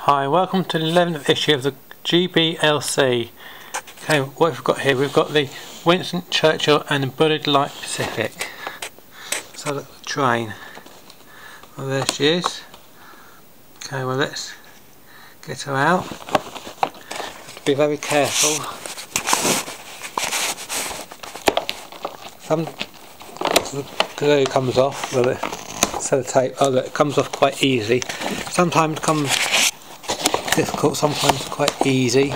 Hi, welcome to the 11th issue of the GBLC. Okay, what we've got here, we've got the Winston Churchill and the Bullard Light Pacific. Let's have a look at the train. Well, there she is. Okay, well, let's get her out. Have to be very careful. Some glue comes off, well, the sellotape, oh look, it comes off quite easily. Sometimes it comes difficult, sometimes quite easy.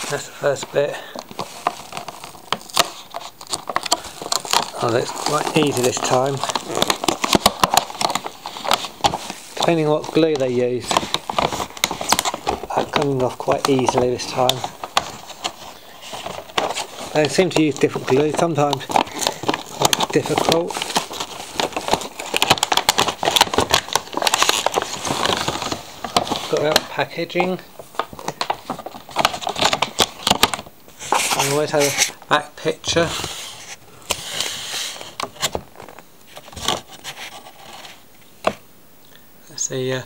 That's the first bit. Oh, that's quite easy this time. Depending on what glue they use, that's coming off quite easily this time. They seem to use different glue, sometimes quite difficult. Got out packaging. I always have a back picture. That's the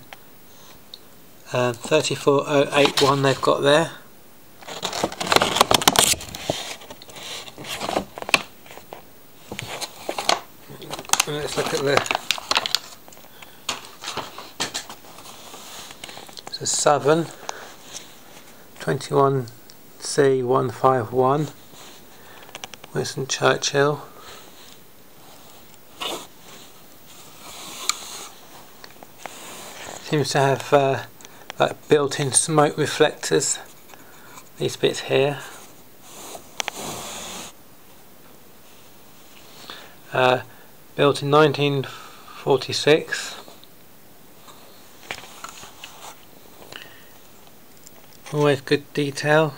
34081 they've got there. Let's look at the Southern 21C151 Winston Churchill. Seems to have like built-in smoke reflectors, these bits here. Built in 1946. Always good detail.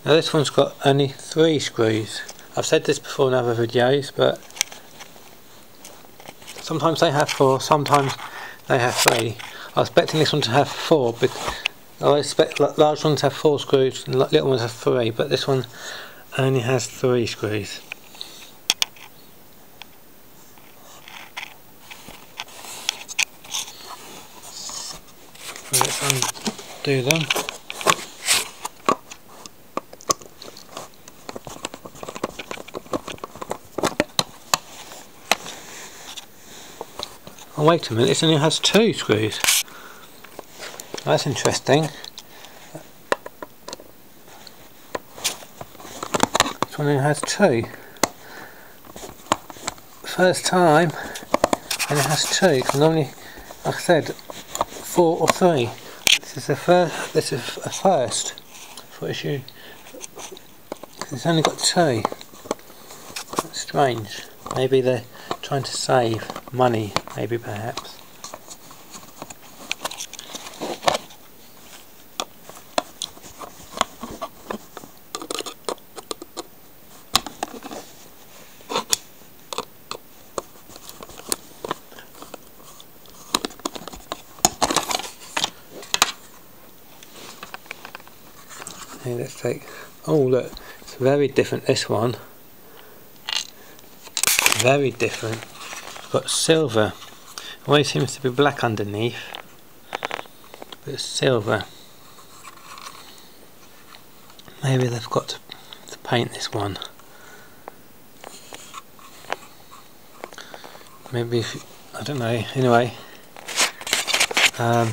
Now this one's got only 3 screws. I've said this before in other videos, but sometimes they have 4, sometimes they have 3. I was expecting this one to have 4, because I expect large ones have 4 screws and little ones have 3, but this one only has 3 screws. Let's undo them. Oh, wait a minute, this only has 2 screws. That's interesting. This one only has 2. First time, and it has 2. Because normally, like I said, 4 or 3. This is a first. This is a first for issue. It's only got 2. That's strange. Maybe they're trying to save money. Maybe, perhaps. Okay, let's take. Oh look, it's very different. This one, very different. It's got silver. Always seems to be black underneath, but it's silver. Maybe they've got to paint this one. Maybe if, I don't know. Anyway, there's a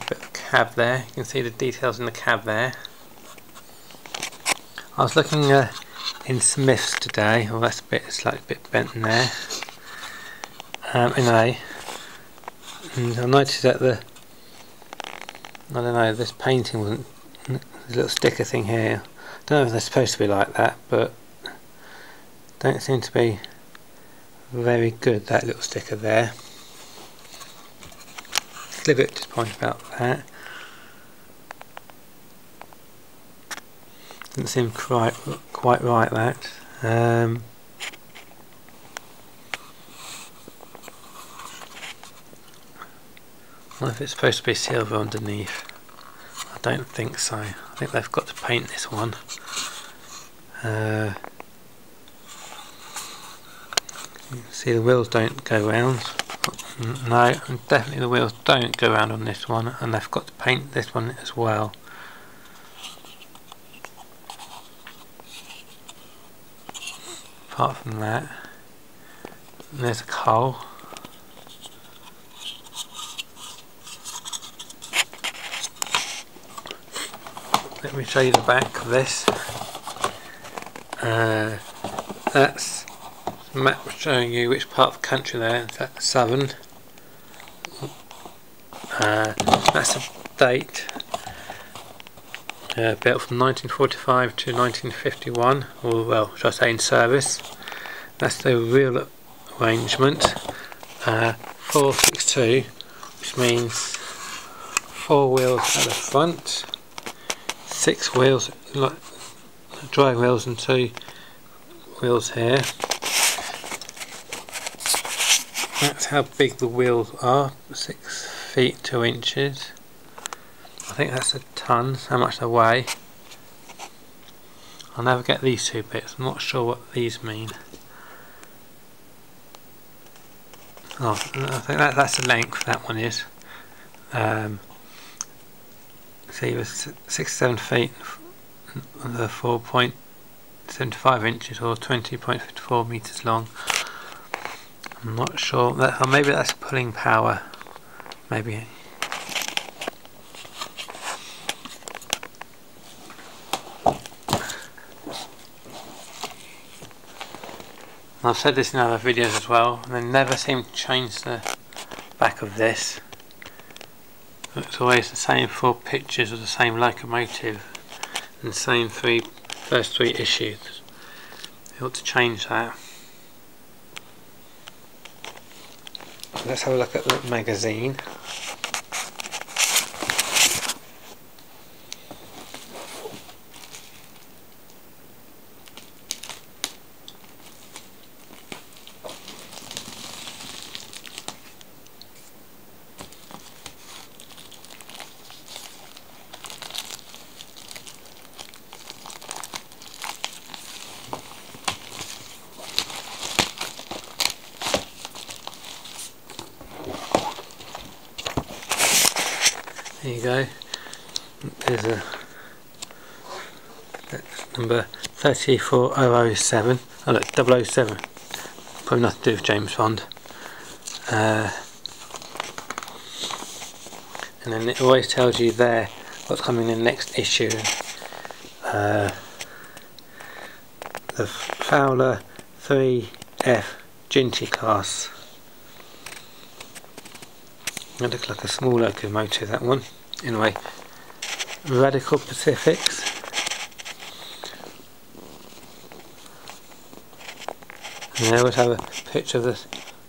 bit of cab there. You can see the details in the cab there. I was looking in Smith's today. Oh, that's a bit, it's like a bit bent in there. Anyway, and I noticed that I don't know, this painting wasn't, the little sticker thing here. I don't know if they're supposed to be like that, but don't seem to be very good, that little sticker there. Just a little bit disappointed about that. Doesn't seem quite right, that. I don't know if it's supposed to be silver underneath. I don't think so. I think they've got to paint this one. See, the wheels don't go round. No, definitely the wheels don't go round on this one, and they've got to paint this one as well. Apart from that, there's a coal. Let me show you the back of this. That's a map showing you which part of the country there. That's Southern. That's a date built from 1945 to 1951, or well, should I say in service. That's the wheel arrangement, 462, which means 4 wheels at the front, 6 wheels, like driving wheels, and 2 wheels here. That's how big the wheels are, 6 feet 2 inches. I think that's a tonne, how much they weigh. I'll never get these 2 bits, I'm not sure what these mean. Oh, I think that's the length, that one is. See, it was 67 feet, the 4.75 inches or 20.54 metres long. I'm not sure, or maybe that's pulling power, maybe. I've said this in other videos as well, and they never seem to change the back of this. It's always the same 4 pictures of the same locomotive and the same first 3 issues. They ought to change that. Let's have a look at the magazine. There you go. There's that's number 34007. Oh look, 007. Probably nothing to do with James Bond. And then it always tells you there what's coming in the next issue. The Fowler 3F Ginty class. It looks like a small locomotive, that one. Anyway, Radical Pacifics. And there we have a picture of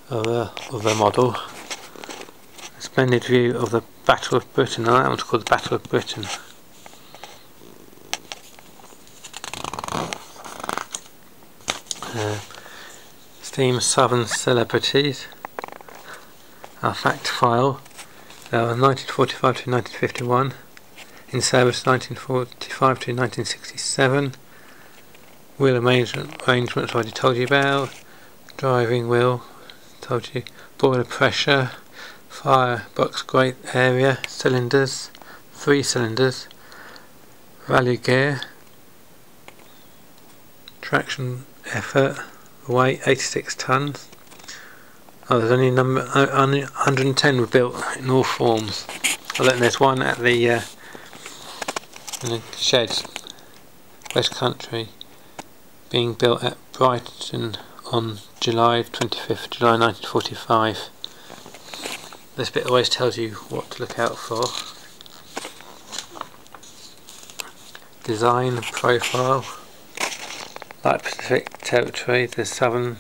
the model. A splendid view of the Battle of Britain. That one's called the Battle of Britain. Steam Southern Celebrities. Our fact file, 1945 to 1951, in service 1945 to 1967, wheel arrangements I've already told you about, driving wheel, told you, boiler pressure, firebox grate area, cylinders, 3 cylinders, value gear, traction effort, weight 86 tonnes. Oh, there's only 110 were built in all forms. Oh, then there's one at the in the sheds, West Country, being built at Brighton on July 25th, July 1945. This bit always tells you what to look out for. Design profile, Light Pacific Territory, the Southern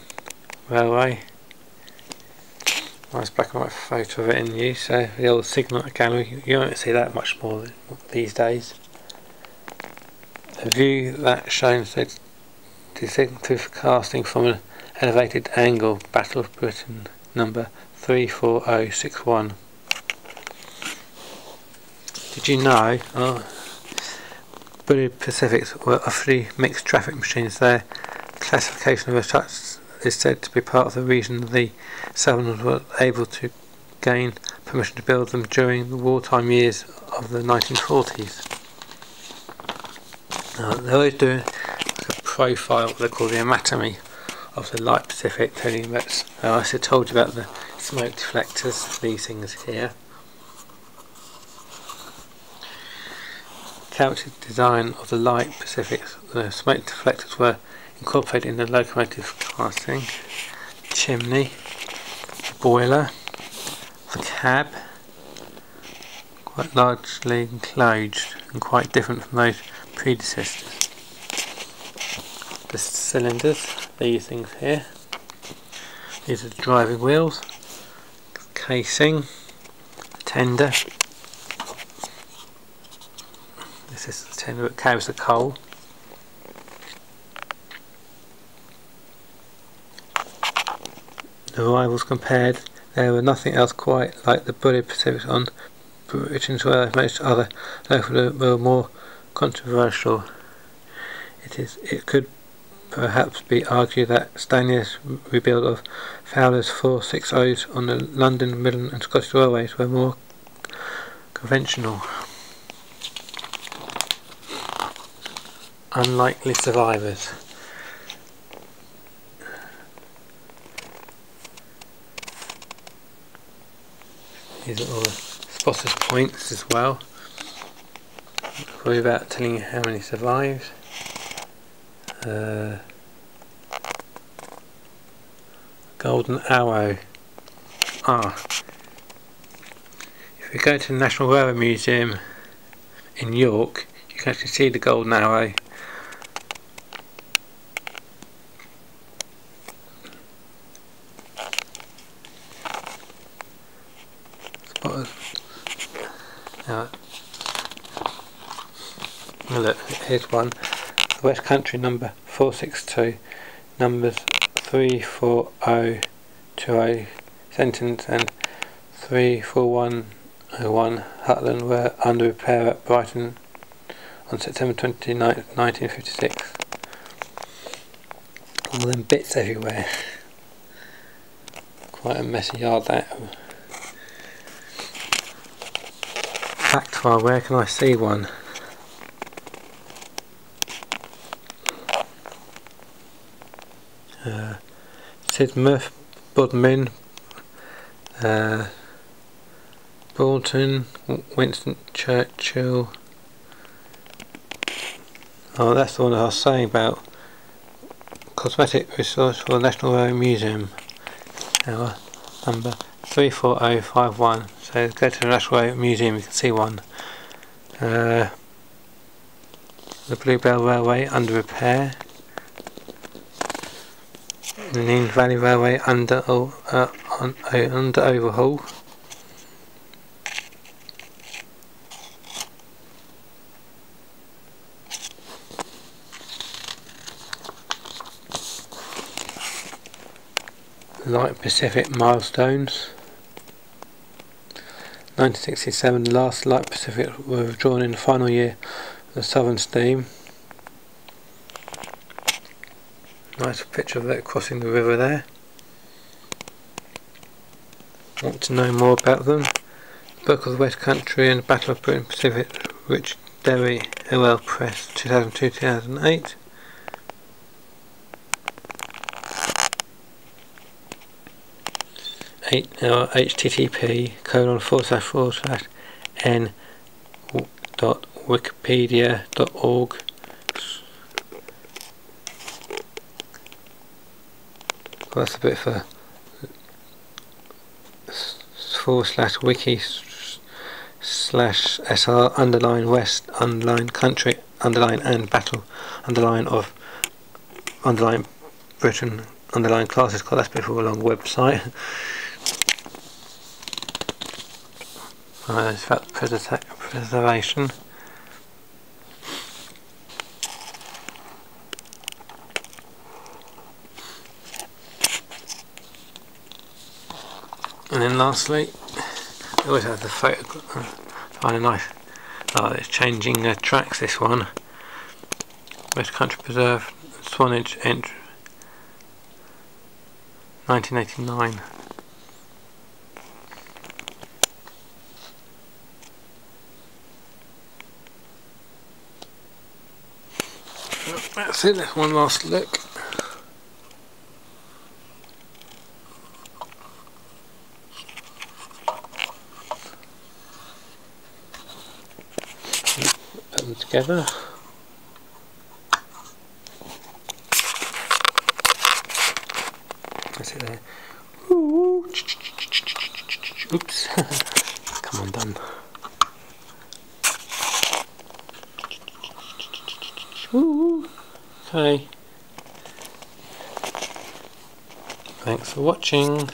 Railway. Nice black and white photo of it in use. So the old signal gallery, you don't see that much more these days. A view that shows the distinctive casting from an elevated angle, Battle of Britain, number 34061. Did you know? bullied Pacifics were officially mixed traffic machines. Their classification of such is said to be part of the reason the Southerners were able to gain permission to build them during the wartime years of the 1940s. They're always doing like a profile, what they call the anatomy of the light Pacific, telling you about, I also told you about the smoke deflectors, these things here. Character design of the light Pacifics, the smoke deflectors were incorporated in the locomotive casting, chimney, boiler, the cab, quite largely enclosed and quite different from those predecessors. The cylinders, these things here, these are the driving wheels, casing, tender, this is the tender that carries the coal. The rivals compared, there were nothing else quite like the bullied Pacifics on Britain's where most other locomotives were more controversial. It could perhaps be argued that Stanley's rebuild of Fowler's 460s on the London, Midland and Scottish Railways were more conventional. Unlikely survivors. These are all the spotters' points as well. Worry about telling you how many survived. Golden Arrow. If you go to the National Railway Museum in York, you can actually see the Golden Arrow. Look, here's one. The West Country number 462, numbers 34020 Sentence and 34101 Hutland were under repair at Brighton on September 29, 1956. All them bits everywhere. Quite a messy yard that. Fact file, where can I see one? Sidmouth, Bodmin, Bolton, Winston Churchill. Oh, that's the one I was saying about. Cosmetic resource for the National Railway Museum. Number 34051. So go to the National Railway Museum, you can see one. The Bluebell Railway under repair. The Nene Valley Railway under overhaul. Light Pacific milestones. 1967, the last Light Pacific were withdrawn in the final year of the Southern Steam. Nice picture of it crossing the river there. Want to know more about them? Book of the West Country and the Battle of Britain Pacific, Rich Derry, OL Press, 2002-2008. http://n.wikipedia.org. That's a bit for /wiki/sr _west _country _and battle _of Britain _classes. God, that's a bit of a long website. It's about preservation. And then lastly, I always have the photograph. Find a nice. Oh, it's changing tracks, this one. West Country Preserve, Swanage, entry 1989. That's it, let's one last look. Put them together. That's it there. Oops. Come on, done. Okay. Thanks for watching.